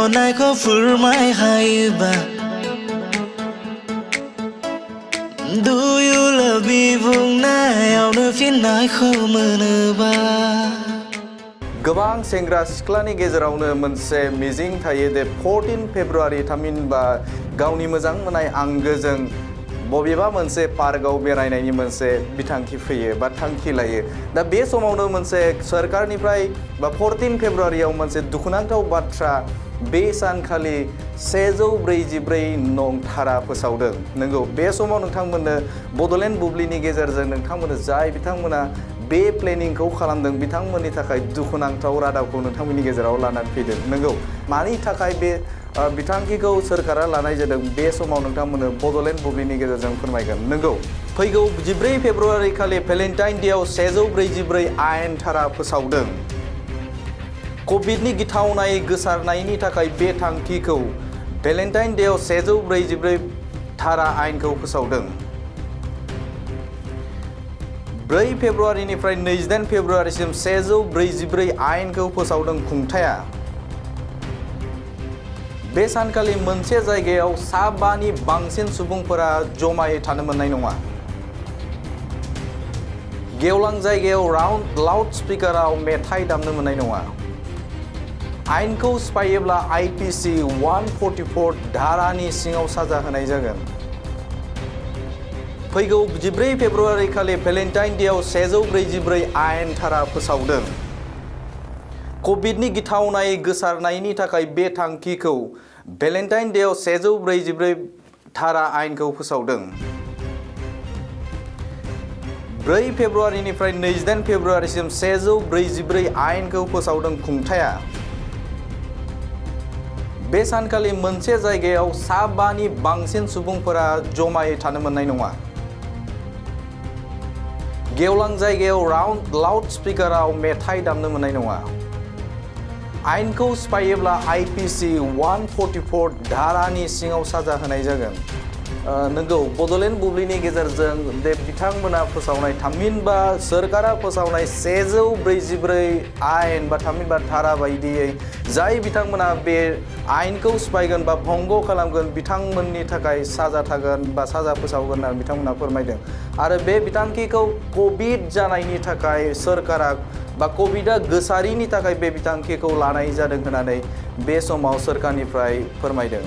अननायखौ फोरमायहायोबा Do you love me बुंनायावनो फिननायखौ मोनोबा गोबां सेंग्रा सिख्लानि गेजेरावनो मोनसे मिजिं थायो दे 14 फेब्रुआरि थामहिनबा गावनि मोजां मोननाय आंगोजों बबेबा मोनसे पार्कआव बेरायनायनि मोनसे बिथांखि फैयो बा थांखि लायो। दा बे समावनो मोनसे सरकारनिफ्राय बा 14 फेब्रुआरियाव मोनसे दुखुनांथाव बाथ्रा बे सानखालि 144 नं धारा फोसावदों। नंगौ, बे समाव नोंथांमोननो बड'लेण्ड बुब्लिनि गेजेरजों नोंथांमोननो जाय बिथांमोना बे प्लेनिंखौ खालामदों बिथांमोननि थाखाय दुखुनांथाव रादाबखौ नोंथांमोननि गेजेराव लानानै फैदों। नंगौ, मानि थाखाय बे बिथांखिखौ सोरखारा लानाय जादों बे समाव नोंथांमोननो बड'लेण्ड बुब्लिनि गेजेरजों फोरमायगोन। नंगौ, फैगौ 14 फेब्रुआरि खालि भेलेन्टाइन डेआव 144 आयेन धारा फोसावदों। कभिडनि गिथावनाय गोसारनायनि थाखाय बे थांखिखौ भेलेन्टाइन डेआव 144 धारा आयेनखौ फोसावदों। 4 फेब्रुआरिनिफ्राय 28 फेब्रुआरिसिम 144 आयेनखौ फोसावदों खुंथाया। बे सानखालि मोनसे जायगायाव 5नि बांसिन सुबुंफोरा जमायै थानो मोननाय नङा। गेवलां जायगायाव लाउड स्पिकाराव मेथाइ दामनो मोननाय नङा। आयेनखौ सिफायोब्ला आइपिसि 144 धारानि सिङाव साजा होनाय जागोन। फैगौ 14 फेब्रुआरि खालि भेलेन्टाइन डेआव 144 आयेन धारा फोसावदों। कभिडनि गिथावनाय गोसारनायनि थाखाय बे थांखिखौ भेलेन्टाइन डेआव 144 धारा आयेनखौ फोसावदों। 4 फेब्रुआरिनिफ्राय 28 फेब्रुआरिसिम 144 आयेनखौ फोसावदों खुंथाया। बे सानखालि मोनसे जायगायाव 5नि बांसिन सुबुंफोरा जमायै थानो मोननाय नङा। गेवलां जायगायाव लाउड स्पिकाराव मेथाइ दामनो मोननाय नङा। आयेनखौ सिफायोब्ला आइपिसि 144 धारानि सिङाव साजा होनाय जागोन। नंगौ, बड'लेण्ड बुब्लिनि गेजेरजों बे बिथांमोना फोसावनाय थामहिनबा सोरखारा फोसावनाय 144 आयेन बा थामहिनबा धारा बायदियै जाय बिथांमोना बे आयेनखौ सिफायगोन बा भंग खालामगोन बिथांमोननि थाखाय साजा थागोन बा साजा फोसावगोन होननानै बिथांमोना फोरमायदों। आरो बे बिथांखिखौ कभिड जानायनि थाखाय सोरखारा बा कभिडआ गोसारिनि थाखाय बे बिथांखिखौ लानाय जादों होननानै बे समाव सोरखारनिफ्राय फोरमायदों।